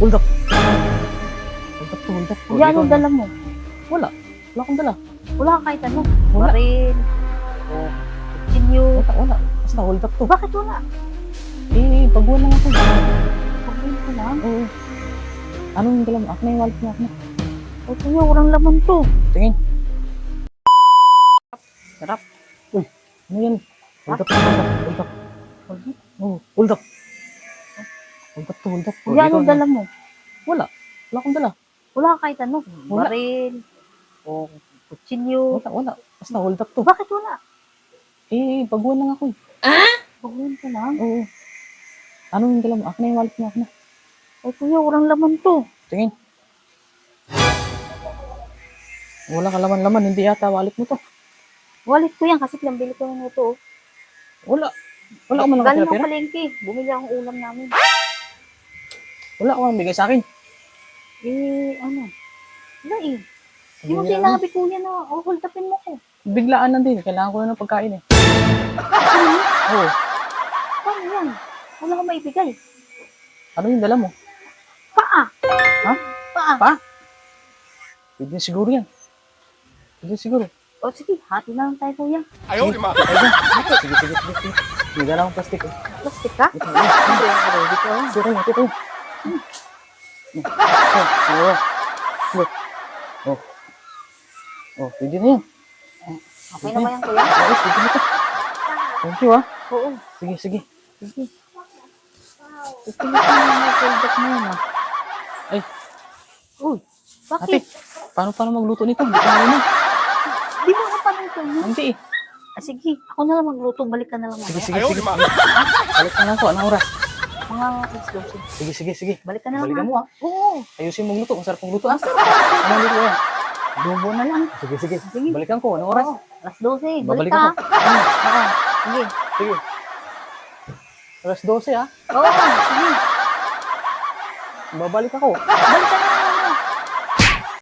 Hold up. Hold up to, hold up. Yan ang dala mo. Wala. Wala akong dala. Wala ka kahit ano. Wala. Baril. O kutsilyo. Wala. Basta hold up to. Bakit wala? Baguhan lang ako. Pagkain ko lang. Oo. Ano yung dala mo? Ako na yung wallet niya. Ako na. O kuya, walang laman to. Tingin. Sarap. Ano yan? Hold up to, hold up. Hold up. Oh, hold up. Hold up to, hold up. Yan ang dala mo. Wala. Wala akong dala. Wala ka kahit ano. Wala. Baril. O kutsilyo. Wala. Basta hold up to. Bakit wala? Baguhan lang ako. Pagkain ko lang. Oo. Ano yung dala mo? Ako na yung wallet niya. Ako na. O kuya, walang laman to. Tingin. Wala ka laman-laman. Hindi yata wallet mo to. Wallet ko yan kasi pinambili ko ng ito. Wala. Wala ka man lang Galing ng pera. palengke. Bumili akong ulam namin. Wala ka man bigay sa akin. Ano? Wala eh. Di mo Bigla sinabi kuya na hold upin mo ko. Biglaan lang din. Kailangan ko na ng pagkain eh. Oo. Paano yan? Wala ka maibigay. Ano yung dala mo? Paa. Ha? Paa. Pa? Pwede siguro yan. Pwede siguro. O sige, hati na lang tayo kuya. Ayaw, lima. Sige. May dala akong plastic eh. Plastic ka? Ito. Ito. Pwede na yan. Okay na ba yan kuya? Oo, pwede na ito. Thank you ah. Oo. Sige. Sige. Gusto mo kung hold up na yun ah. Ay, Uy, ate. bakit? Paano magluto nito? Hindi ko marunong. Di mo ka pa nito yun? Hindi eh. Sige, ako na lang magluto. Balik ka na lang mamaya. Sige. Balik na lang ko. Anong oras? Mga explosive. Sige. Balik ka na lang. Balikan mo ah. Oo. Ayusin mo magluto. Ang sarap magluto ah. Masarap. Anong luto yan? Adobo na lang. Sige. Balikan ko. Anong oras? Oo. Alas 12. Balik Babalik ka. ako. Oo. Sige. Sige. Alas 12 ah. Oo. Sige. Babalik ako. Balik ka